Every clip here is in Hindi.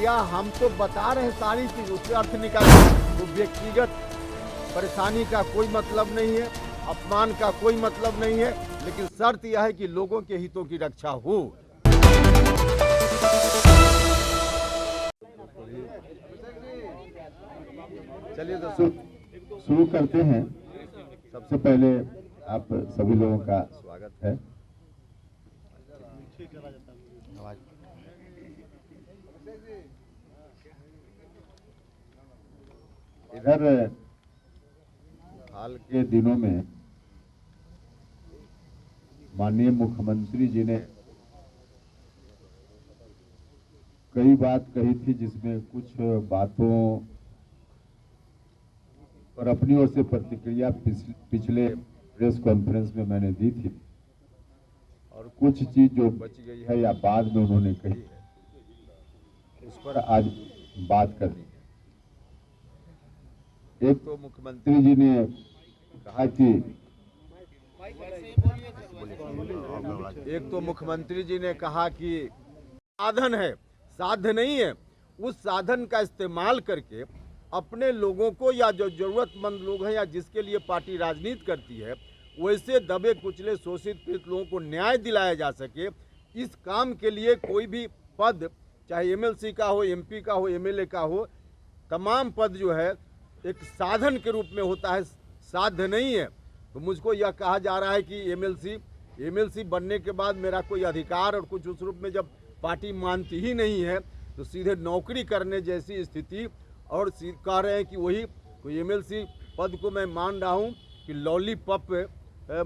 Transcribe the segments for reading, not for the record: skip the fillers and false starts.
भैया हम तो बता रहे हैं सारी चीज, उससे अर्थ निकालिए। तो व्यक्तिगत परेशानी का कोई मतलब नहीं है, अपमान का कोई मतलब नहीं है, लेकिन शर्त यह है कि लोगों के हितों की रक्षा हो। चलिए दोस्तों शुरू करते हैं। सबसे पहले आप सभी लोगों का स्वागत है। इधर हाल के दिनों में माननीय मुख्यमंत्री जी ने कई बात कही थी, जिसमें कुछ बातों और अपनी ओर से प्रतिक्रिया पिछले प्रेस कॉन्फ्रेंस में मैंने दी थी, और कुछ चीज जो बच गई है या बाद में उन्होंने कही है, उस पर आज बात करनी है। एक तो मुख्यमंत्री जी ने कहा कि साधन है, साध्य नहीं है। उस साधन का इस्तेमाल करके अपने लोगों को, या जो जरूरतमंद लोग हैं या जिसके लिए पार्टी राजनीति करती है, वैसे दबे कुचले शोषित पीड़ित लोगों को न्याय दिलाया जा सके। इस काम के लिए कोई भी पद, चाहे एमएलसी का हो, एमपी का हो, एमएलए का हो, तमाम पद जो है एक साधन के रूप में होता है, साध्य नहीं है। तो मुझको यह कहा जा रहा है कि एमएलसी बनने के बाद मेरा कोई अधिकार और कुछ उस रूप में जब पार्टी मानती ही नहीं है, तो सीधे नौकरी करने जैसी स्थिति, और कह रहे हैं कि वही कोई एमएलसी पद को मैं मान रहा हूँ कि लॉलीपॉप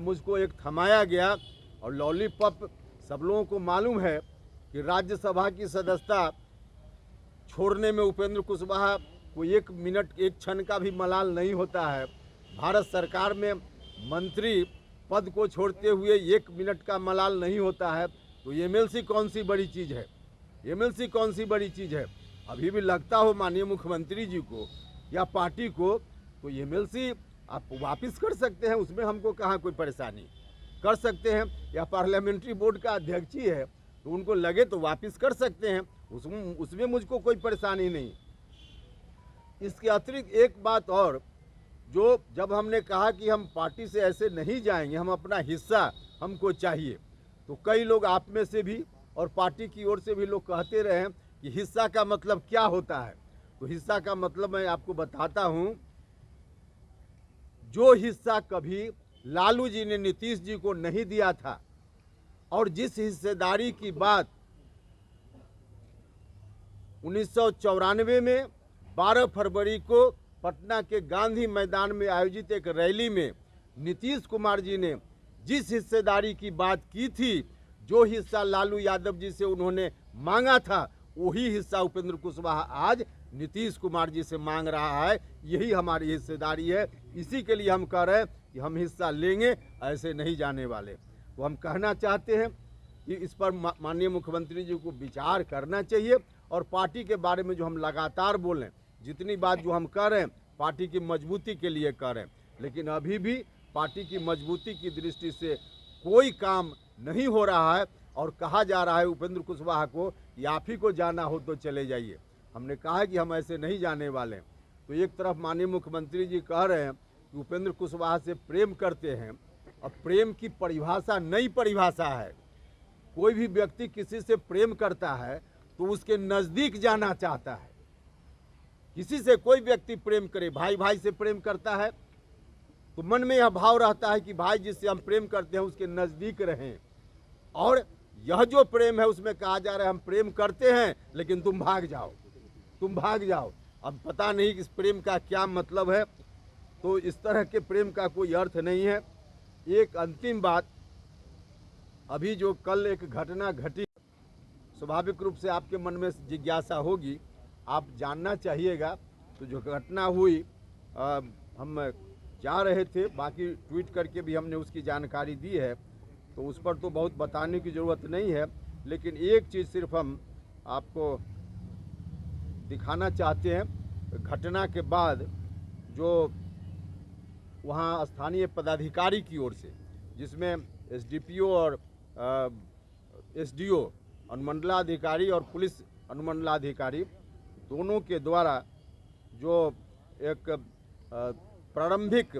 मुझको एक थमाया गया। और लॉलीपॉप सब लोगों को मालूम है कि राज्यसभा की सदस्यता छोड़ने में उपेंद्र कुशवाहा को एक मिनट, एक क्षण का भी मलाल नहीं होता है। भारत सरकार में मंत्री पद को छोड़ते हुए एक मिनट का मलाल नहीं होता है। तो एमएलसी कौन सी बड़ी चीज़ है? एमएलसी कौन सी बड़ी चीज़ है? अभी भी लगता हो माननीय मुख्यमंत्री जी को या पार्टी को, तो एमएलसी आप वापस कर सकते हैं, उसमें हमको कहाँ कोई परेशानी, कर सकते हैं। या पार्लियामेंट्री बोर्ड का अध्यक्ष ही है, तो उनको लगे तो वापस कर सकते हैं, उसमें मुझको कोई परेशानी नहीं। इसके अतिरिक्त एक बात और, जो जब हमने कहा कि हम पार्टी से ऐसे नहीं जाएंगे, हम अपना हिस्सा हमको चाहिए, तो कई लोग आप में से भी और पार्टी की ओर से भी लोग कहते रहे हैं कि हिस्सा का मतलब क्या होता है। तो हिस्सा का मतलब मैं आपको बताता हूं। जो हिस्सा कभी लालू जी ने नीतीश जी को नहीं दिया था, और जिस हिस्सेदारी की बात 1994 में 12 फरवरी को पटना के गांधी मैदान में आयोजित एक रैली में नीतीश कुमार जी ने जिस हिस्सेदारी की बात की थी, जो हिस्सा लालू यादव जी से उन्होंने मांगा था, वही हिस्सा उपेंद्र कुशवाहा आज नीतीश कुमार जी से मांग रहा है। यही हमारी हिस्सेदारी है। इसी के लिए हम कह रहे हैं कि हम हिस्सा लेंगे, ऐसे नहीं जाने वाले। तो हम कहना चाहते हैं कि इस पर माननीय मुख्यमंत्री जी को विचार करना चाहिए, और पार्टी के बारे में जो हम लगातार बोलें, जितनी बात जो हम कर रहे हैं पार्टी की मजबूती के लिए कर रहे हैं, लेकिन अभी भी पार्टी की मजबूती की दृष्टि से कोई काम नहीं हो रहा है। और कहा जा रहा है उपेंद्र कुशवाहा को, या आप ही को जाना हो तो चले जाइए। हमने कहा है कि हम ऐसे नहीं जाने वाले हैं। तो एक तरफ माननीय मुख्यमंत्री जी कह रहे हैं कि उपेंद्र कुशवाहा से प्रेम करते हैं, और प्रेम की परिभाषा नई परिभाषा है। कोई भी व्यक्ति किसी से प्रेम करता है तो उसके नज़दीक जाना चाहता है। किसी से कोई व्यक्ति प्रेम करे, भाई भाई से प्रेम करता है, तो मन में यह भाव रहता है कि भाई जिससे हम प्रेम करते हैं उसके नज़दीक रहें। और यह जो प्रेम है उसमें कहा जा रहा है हम प्रेम करते हैं लेकिन तुम भाग जाओ, तुम भाग जाओ। अब पता नहीं इस प्रेम का क्या मतलब है। तो इस तरह के प्रेम का कोई अर्थ नहीं है। एक अंतिम बात, अभी जो कल एक घटना घटी, स्वाभाविक रूप से आपके मन में जिज्ञासा होगी, आप जानना चाहिएगा। तो जो घटना हुई, हम जा रहे थे, बाकी ट्वीट करके भी हमने उसकी जानकारी दी है, तो उस पर तो बहुत बताने की ज़रूरत नहीं है। लेकिन एक चीज़ सिर्फ हम आपको दिखाना चाहते हैं। घटना के बाद जो वहाँ स्थानीय पदाधिकारी की ओर से, जिसमें एसडीपीओ और एसडीओ अनुमंडलाधिकारी और पुलिस अनुमंडलाधिकारी दोनों के द्वारा जो एक प्रारंभिक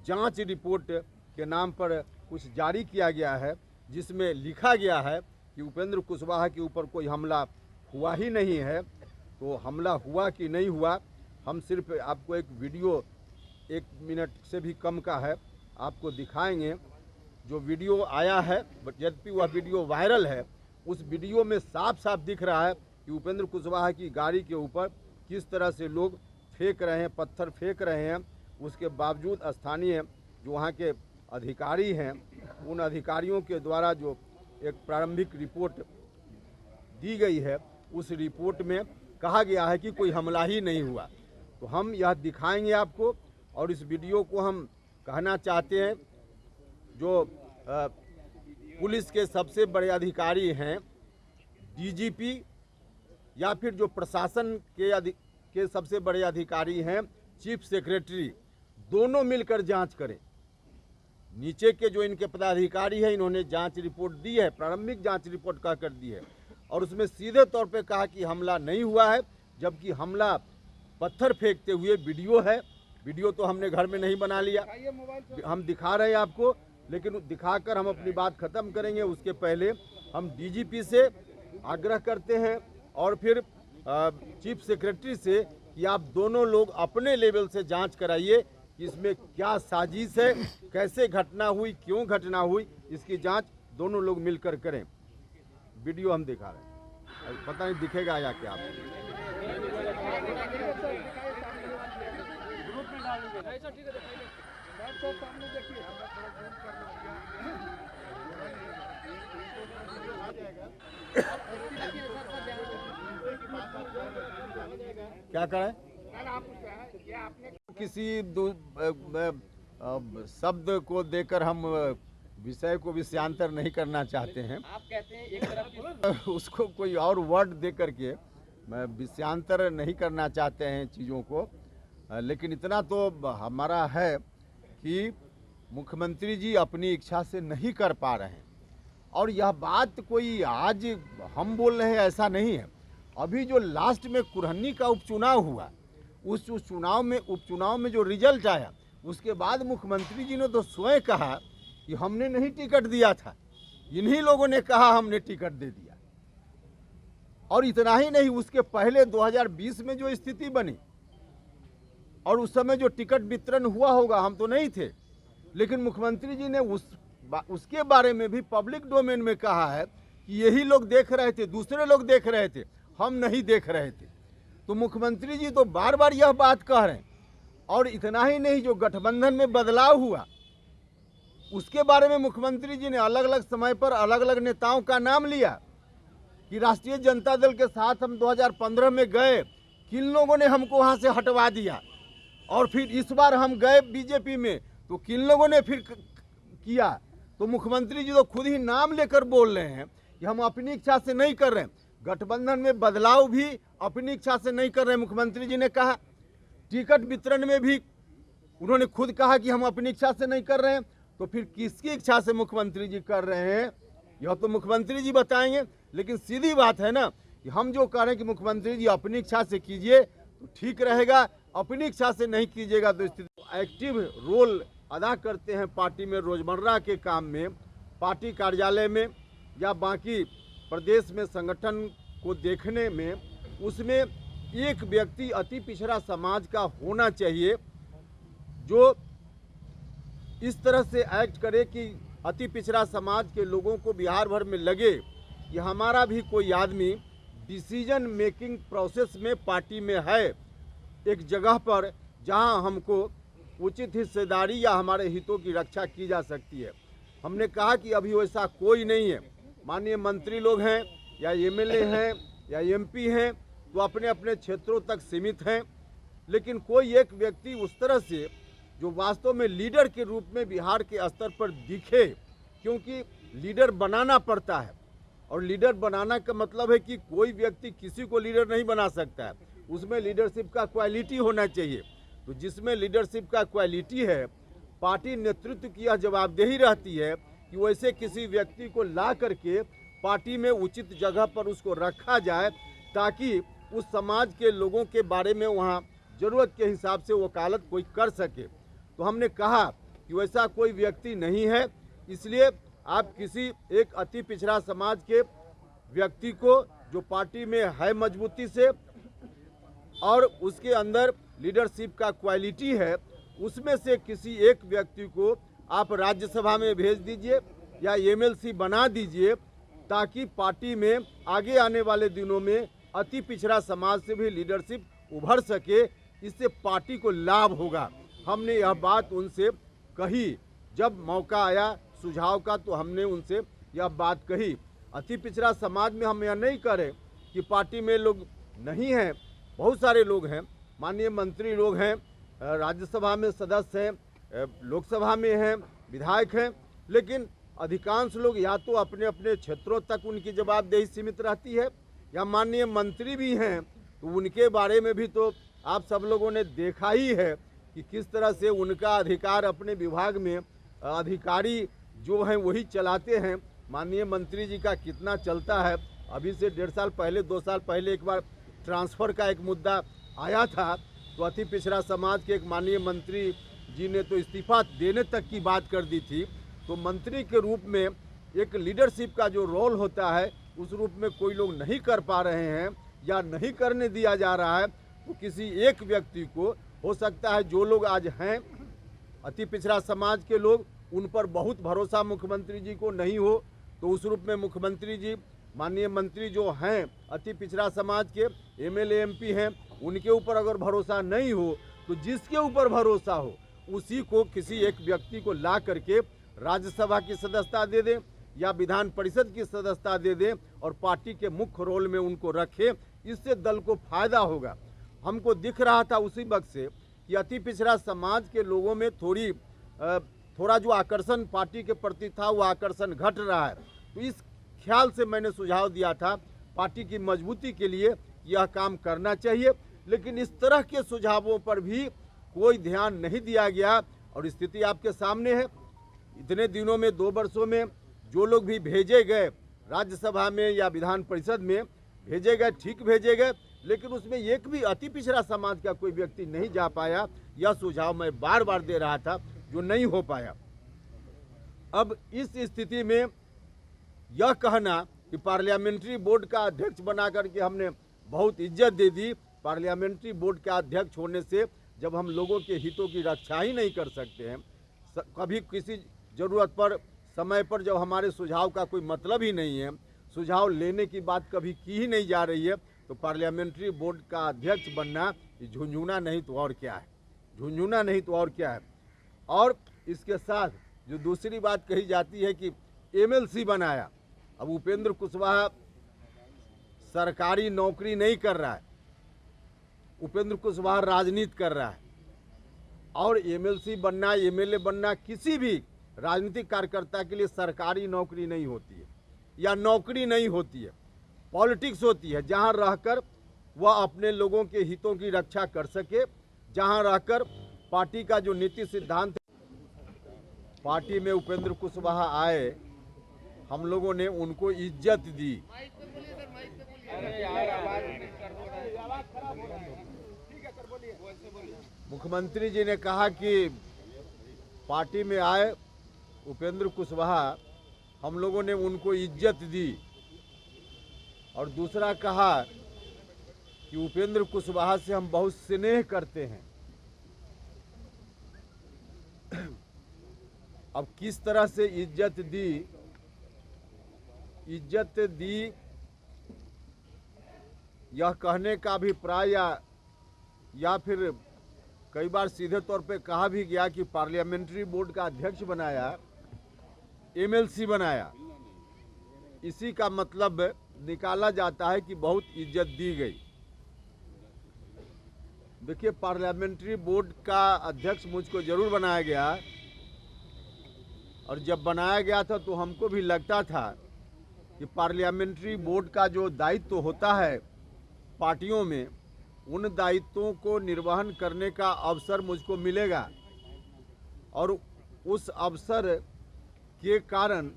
जांच रिपोर्ट के नाम पर कुछ जारी किया गया है, जिसमें लिखा गया है कि उपेंद्र कुशवाहा के ऊपर कोई हमला हुआ ही नहीं है। तो हमला हुआ कि नहीं हुआ, हम सिर्फ आपको एक वीडियो 1 मिनट से भी कम का है आपको दिखाएंगे। जो वीडियो आया है, यद्यपि वह वीडियो वायरल है, उस वीडियो में साफ साफ दिख रहा है कि उपेंद्र कुशवाहा की गाड़ी के ऊपर किस तरह से लोग फेंक रहे हैं, पत्थर फेंक रहे हैं। उसके बावजूद स्थानीय जो वहाँ के अधिकारी हैं, उन अधिकारियों के द्वारा जो एक प्रारंभिक रिपोर्ट दी गई है, उस रिपोर्ट में कहा गया है कि कोई हमला ही नहीं हुआ। तो हम यह दिखाएंगे आपको, और इस वीडियो को हम कहना चाहते हैं जो पुलिस के सबसे बड़े अधिकारी हैं, डीजीपी या फिर जो प्रशासन के सबसे बड़े अधिकारी हैं, चीफ सेक्रेटरी, दोनों मिलकर जांच करें। नीचे के जो इनके पदाधिकारी हैं, इन्होंने जांच रिपोर्ट दी है, प्रारंभिक जांच रिपोर्ट कह कर दी है, और उसमें सीधे तौर पे कहा कि हमला नहीं हुआ है, जबकि हमला पत्थर फेंकते हुए वीडियो है। वीडियो तो हमने घर में नहीं बना लिया, हम दिखा रहे हैं आपको, लेकिन दिखाकर हम अपनी बात खत्म करेंगे। उसके पहले हम डीजीपी से आग्रह करते हैं और फिर चीफ सेक्रेटरी से कि आप दोनों लोग अपने लेवल से जांच कराइए कि इसमें क्या साजिश है, कैसे घटना हुई, क्यों घटना हुई, इसकी जांच दोनों लोग मिलकर करें। वीडियो हम दिखा रहे हैं, पता नहीं दिखेगा या क्या आपको। क्या करें, किसी शब्द को देकर हम विषय को विषयांतर नहीं करना चाहते हैं। आप कहते हैं एक तरफ उसको कोई और वर्ड दे करके विषयांतर नहीं करना चाहते हैं चीज़ों को, लेकिन इतना तो हमारा है कि मुख्यमंत्री जी अपनी इच्छा से नहीं कर पा रहे हैं। और यह बात कोई आज हम बोल रहे हैं ऐसा नहीं है। अभी जो लास्ट में कुरहनी का उपचुनाव हुआ, उस उपचुनाव में जो रिजल्ट आया, उसके बाद मुख्यमंत्री जी ने तो स्वयं कहा कि हमने नहीं टिकट दिया था, इन्हीं लोगों ने कहा हमने टिकट दे दिया। और इतना ही नहीं, उसके पहले 2020 में जो स्थिति बनी और उस समय जो टिकट वितरण हुआ होगा, हम तो नहीं थे, लेकिन मुख्यमंत्री जी ने उसके बारे में भी पब्लिक डोमेन में कहा है कि यही लोग देख रहे थे, दूसरे लोग देख रहे थे, हम नहीं देख रहे थे। तो मुख्यमंत्री जी तो बार बार यह बात कह रहे हैं। और इतना ही नहीं, जो गठबंधन में बदलाव हुआ, उसके बारे में मुख्यमंत्री जी ने अलग अलग समय पर अलग अलग नेताओं का नाम लिया कि राष्ट्रीय जनता दल के साथ हम 2015 में गए, किन लोगों ने हमको वहाँ से हटवा दिया, और फिर इस बार हम गए बीजेपी में तो किन लोगों ने फिर किया। तो मुख्यमंत्री जी तो खुद ही नाम लेकर बोल रहे हैं कि हम अपनी इच्छा से नहीं कर रहे हैं। गठबंधन में बदलाव भी अपनी इच्छा से नहीं कर रहे हैं, मुख्यमंत्री जी ने कहा। टिकट वितरण में भी उन्होंने खुद कहा कि हम अपनी इच्छा से नहीं कर रहे हैं। तो फिर किसकी इच्छा से मुख्यमंत्री जी कर रहे हैं, यह तो मुख्यमंत्री जी बताएंगे। लेकिन सीधी बात है ना कि हम जो कह रहे हैं कि मुख्यमंत्री जी अपनी इच्छा से कीजिए तो ठीक रहेगा, अपनी इच्छा से नहीं कीजिएगा तो स्थिति। एक्टिव रोल अदा करते हैं पार्टी में, रोजमर्रा के काम में, पार्टी कार्यालय में या बाकी प्रदेश में संगठन को देखने में, उसमें एक व्यक्ति अति पिछड़ा समाज का होना चाहिए जो इस तरह से एक्ट करे कि अति पिछड़ा समाज के लोगों को बिहार भर में लगे कि हमारा भी कोई आदमी डिसीजन मेकिंग प्रोसेस में पार्टी में है, एक जगह पर जहां हमको उचित हिस्सेदारी या हमारे हितों की रक्षा की जा सकती है। हमने कहा कि अभी वैसा कोई नहीं है। माननीय मंत्री लोग हैं या एमएलए हैं या एमपी हैं तो अपने अपने क्षेत्रों तक सीमित हैं, लेकिन कोई एक व्यक्ति उस तरह से जो वास्तव में लीडर के रूप में बिहार के स्तर पर दिखे, क्योंकि लीडर बनाना पड़ता है और लीडर बनाना का मतलब है कि कोई व्यक्ति किसी को लीडर नहीं बना सकता है, उसमें लीडरशिप का क्वालिटी होना चाहिए। तो जिसमें लीडरशिप का क्वालिटी है, पार्टी नेतृत्व की यह जवाबदेही रहती है कि वैसे किसी व्यक्ति को ला करके पार्टी में उचित जगह पर उसको रखा जाए ताकि उस समाज के लोगों के बारे में वहाँ ज़रूरत के हिसाब से वकालत कोई कर सके। तो हमने कहा कि वैसा कोई व्यक्ति नहीं है, इसलिए आप किसी एक अति पिछड़ा समाज के व्यक्ति को जो पार्टी में है मजबूती से और उसके अंदर लीडरशिप का क्वालिटी है, उसमें से किसी एक व्यक्ति को आप राज्यसभा में भेज दीजिए या एमएलसी बना दीजिए, ताकि पार्टी में आगे आने वाले दिनों में अति पिछड़ा समाज से भी लीडरशिप उभर सके। इससे पार्टी को लाभ होगा। हमने यह बात उनसे कही, जब मौका आया सुझाव का तो हमने उनसे यह बात कही। अति पिछड़ा समाज में हम यह नहीं करें कि पार्टी में लोग नहीं हैं, बहुत सारे लोग हैं, माननीय मंत्री लोग हैं, राज्यसभा में सदस्य हैं, लोकसभा में हैं, विधायक हैं, लेकिन अधिकांश लोग या तो अपने अपने क्षेत्रों तक उनकी जवाबदेही सीमित रहती है, या माननीय मंत्री भी हैं तो उनके बारे में भी तो आप सब लोगों ने देखा ही है कि किस तरह से उनका अधिकार अपने विभाग में अधिकारी जो हैं वही चलाते हैं। माननीय मंत्री जी का कितना चलता है, अभी से 1.5 साल पहले 2 साल पहले एक बार ट्रांसफ़र का एक मुद्दा आया था, तो अति पिछड़ा समाज के एक माननीय मंत्री जी ने तो इस्तीफा देने तक की बात कर दी थी। तो मंत्री के रूप में एक लीडरशिप का जो रोल होता है उस रूप में कोई लोग नहीं कर पा रहे हैं या नहीं करने दिया जा रहा है, तो किसी एक व्यक्ति को हो सकता है, जो लोग आज हैं अति पिछड़ा समाज के लोग, उन पर बहुत भरोसा मुख्यमंत्री जी को नहीं हो, तो उस रूप में मुख्यमंत्री जी माननीय मंत्री जो हैं अति पिछड़ा समाज के एमएलए एमपी हैं, उनके ऊपर अगर भरोसा नहीं हो तो जिसके ऊपर भरोसा हो उसी को किसी एक व्यक्ति को ला करके राज्यसभा की सदस्यता दे दें या विधान परिषद की सदस्यता दे दें और पार्टी के मुख्य रोल में उनको रखें। इससे दल को फायदा होगा। हमको दिख रहा था उसी वक्त से कि अति पिछड़ा समाज के लोगों में थोड़ा जो आकर्षण पार्टी के प्रति था वो आकर्षण घट रहा है। तो इस ख्याल से मैंने सुझाव दिया था पार्टी की मजबूती के लिए यह काम करना चाहिए, लेकिन इस तरह के सुझावों पर भी कोई ध्यान नहीं दिया गया। और स्थिति आपके सामने है, इतने दिनों में 2 वर्षों में जो लोग भी भेजे गए राज्यसभा में या विधान परिषद में भेजे गए, ठीक भेजे गए, लेकिन उसमें एक भी अति पिछड़ा समाज का कोई व्यक्ति नहीं जा पाया। यह सुझाव मैं बार बार दे रहा था, जो नहीं हो पाया। अब इस स्थिति में यह कहना कि पार्लियामेंट्री बोर्ड का अध्यक्ष बना करके हमने बहुत इज्जत दे दी, पार्लियामेंट्री बोर्ड का अध्यक्ष होने से जब हम लोगों के हितों की रक्षा ही नहीं कर सकते हैं, कभी किसी ज़रूरत पर समय पर जब हमारे सुझाव का कोई मतलब ही नहीं है, सुझाव लेने की बात कभी की ही नहीं जा रही है, तो पार्लियामेंट्री बोर्ड का अध्यक्ष बनना झुंझुना नहीं तो और क्या है, झुंझुना नहीं तो और क्या है। और इसके साथ जो दूसरी बात कही जाती है कि एमएलसी बनाया, अब उपेंद्र कुशवाहा सरकारी नौकरी नहीं कर रहा है, उपेंद्र कुशवाहा राजनीति कर रहा है, और एमएलसी बनना एमएलए बनना किसी भी राजनीतिक कार्यकर्ता के लिए सरकारी नौकरी नहीं होती है या नौकरी नहीं होती है, पॉलिटिक्स होती है, जहां रहकर वह अपने लोगों के हितों की रक्षा कर सके, जहां रहकर पार्टी का जो नीति सिद्धांत, पार्टी में उपेंद्र कुशवाहा आए, हम लोगों ने उनको इज्जत दी। मुख्यमंत्री जी ने कहा कि पार्टी में आए उपेंद्र कुशवाहा, हम लोगों ने उनको इज्जत दी। और दूसरा कहा कि उपेंद्र कुशवाहा से हम बहुत स्नेह करते हैं। अब किस तरह से इज्जत दी यह कहने का अभिप्राय या फिर कई बार सीधे तौर पे कहा भी गया कि पार्लियामेंट्री बोर्ड का अध्यक्ष बनाया, एमएलसी बनाया, इसी का मतलब निकाला जाता है कि बहुत इज्जत दी गई। देखिए, पार्लियामेंट्री बोर्ड का अध्यक्ष मुझको जरूर बनाया गया, और जब बनाया गया था तो हमको भी लगता था कि पार्लियामेंट्री बोर्ड का जो दायित्व होता है पार्टियों में, उन दायित्वों को निर्वहन करने का अवसर मुझको मिलेगा, और उस अवसर के कारण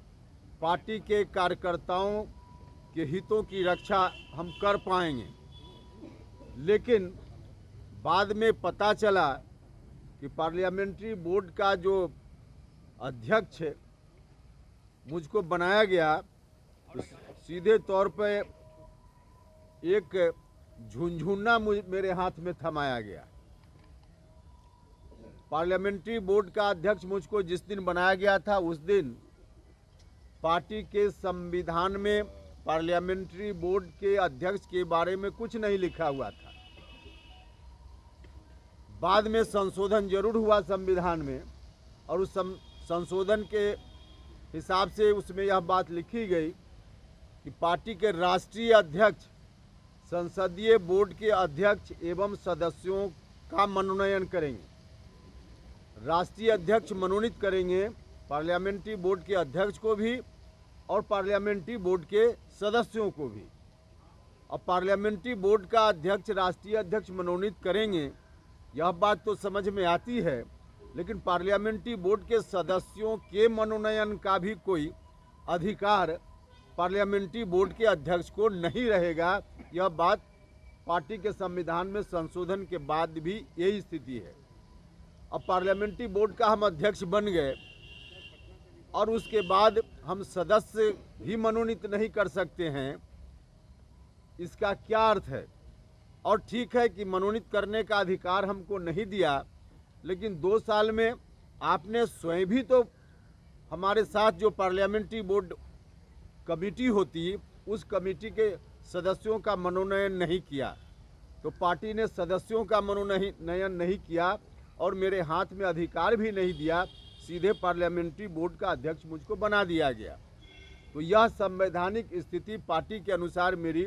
पार्टी के कार्यकर्ताओं के हितों की रक्षा हम कर पाएंगे। लेकिन बाद में पता चला कि पार्लियामेंट्री बोर्ड का जो अध्यक्ष मुझको बनाया गया, तो सीधे तौर पे एक झुनझुना मेरे हाथ में थमाया गया। पार्लियामेंट्री बोर्ड का अध्यक्ष मुझको जिस दिन बनाया गया था, उस दिन पार्टी के संविधान में पार्लियामेंट्री बोर्ड के अध्यक्ष के बारे में कुछ नहीं लिखा हुआ था। बाद में संशोधन जरूर हुआ संविधान में, और उस संशोधन के हिसाब से उसमें यह बात लिखी गई कि पार्टी के राष्ट्रीय अध्यक्ष संसदीय बोर्ड के अध्यक्ष एवं सदस्यों का मनोनयन करेंगे। राष्ट्रीय अध्यक्ष मनोनीत करेंगे पार्लियामेंट्री बोर्ड के अध्यक्ष को भी और पार्लियामेंट्री बोर्ड के सदस्यों को भी। अब पार्लियामेंट्री बोर्ड का अध्यक्ष राष्ट्रीय अध्यक्ष मनोनीत करेंगे, यह बात तो समझ में आती है, लेकिन पार्लियामेंट्री बोर्ड के सदस्यों के मनोनयन का भी कोई अधिकार पार्लियामेंट्री बोर्ड के अध्यक्ष को नहीं रहेगा। यह बात पार्टी के संविधान में संशोधन के बाद भी यही स्थिति है। अब पार्लियामेंट्री बोर्ड का हम अध्यक्ष बन गए और उसके बाद हम सदस्य भी मनोनीत नहीं कर सकते हैं, इसका क्या अर्थ है? और ठीक है कि मनोनीत करने का अधिकार हमको नहीं दिया, लेकिन 2 साल में आपने स्वयं भी तो हमारे साथ जो पार्लियामेंट्री बोर्ड कमेटी होती, उस कमेटी के सदस्यों का मनोनयन नहीं किया। तो पार्टी ने सदस्यों का मनोनयन नहीं किया और मेरे हाथ में अधिकार भी नहीं दिया, सीधे पार्लियामेंट्री बोर्ड का अध्यक्ष मुझको बना दिया गया। तो यह संवैधानिक स्थिति पार्टी के अनुसार मेरी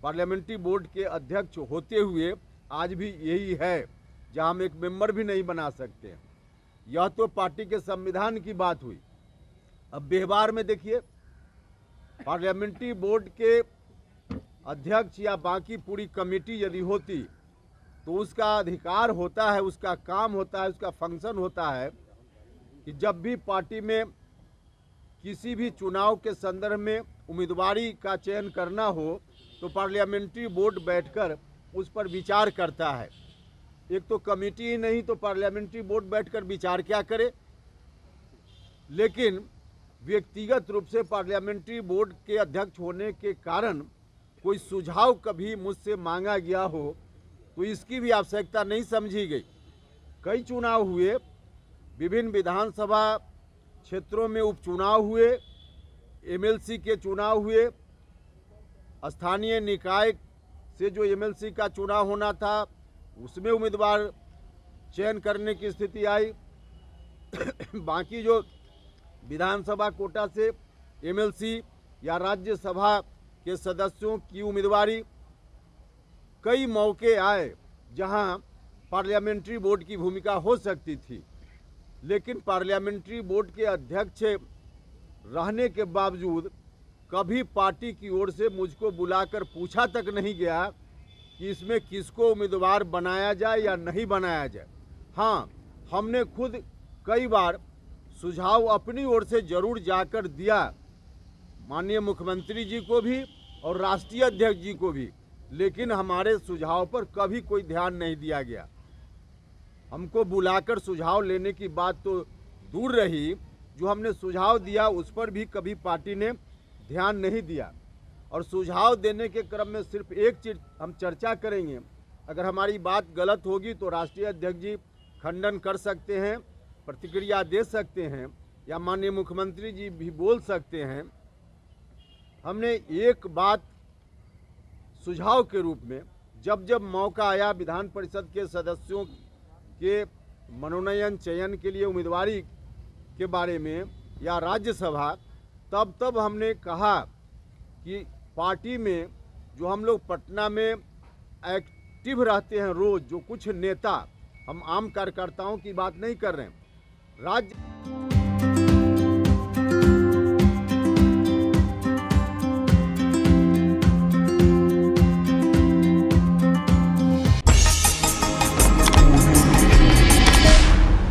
पार्लियामेंट्री बोर्ड के अध्यक्ष होते हुए आज भी यही है, जहां हम एक मेंबर भी नहीं बना सकते। यह तो पार्टी के संविधान की बात हुई। अब व्यवहार में देखिए, पार्लियामेंट्री बोर्ड के अध्यक्ष या बाकी पूरी कमेटी यदि होती तो उसका अधिकार होता है, उसका काम होता है, उसका फंक्शन होता है कि जब भी पार्टी में किसी भी चुनाव के संदर्भ में उम्मीदवारी का चयन करना हो तो पार्लियामेंट्री बोर्ड बैठकर उस पर विचार करता है। एक तो कमेटी ही नहीं तो पार्लियामेंट्री बोर्ड बैठकर विचार क्या करे। लेकिन व्यक्तिगत रूप से पार्लियामेंट्री बोर्ड के अध्यक्ष होने के कारण कोई सुझाव कभी मुझसे मांगा गया हो तो इसकी भी आवश्यकता नहीं समझी गई। कई चुनाव हुए, विभिन्न विधानसभा क्षेत्रों में उपचुनाव हुए, एमएलसी के चुनाव हुए, स्थानीय निकाय से जो एमएलसी का चुनाव होना था उसमें उम्मीदवार चयन करने की स्थिति आई। बाकी जो विधानसभा कोटा से एमएलसी या राज्यसभा के सदस्यों की उम्मीदवारी, कई मौके आए जहां पार्लियामेंट्री बोर्ड की भूमिका हो सकती थी, लेकिन पार्लियामेंट्री बोर्ड के अध्यक्ष रहने के बावजूद कभी पार्टी की ओर से मुझको बुलाकर पूछा तक नहीं गया कि इसमें किसको उम्मीदवार बनाया जाए या नहीं बनाया जाए। हाँ, हमने खुद कई बार सुझाव अपनी ओर से जरूर जाकर दिया, माननीय मुख्यमंत्री जी को भी और राष्ट्रीय अध्यक्ष जी को भी, लेकिन हमारे सुझाव पर कभी कोई ध्यान नहीं दिया गया। हमको बुलाकर सुझाव लेने की बात तो दूर रही, जो हमने सुझाव दिया उस पर भी कभी पार्टी ने ध्यान नहीं दिया। और सुझाव देने के क्रम में सिर्फ एक चीज हम चर्चा करेंगे, अगर हमारी बात गलत होगी तो राष्ट्रीय अध्यक्ष जी खंडन कर सकते हैं, प्रतिक्रिया दे सकते हैं, या माननीय मुख्यमंत्री जी भी बोल सकते हैं। हमने एक बात सुझाव के रूप में जब जब मौका आया विधान परिषद के सदस्यों के मनोनयन चयन के लिए उम्मीदवारी के बारे में या राज्यसभा, तब हमने कहा कि पार्टी में जो हम लोग पटना में एक्टिव रहते हैं रोज, जो कुछ नेता, हम आम कार्यकर्ताओं की बात नहीं कर रहे हैं, राज्य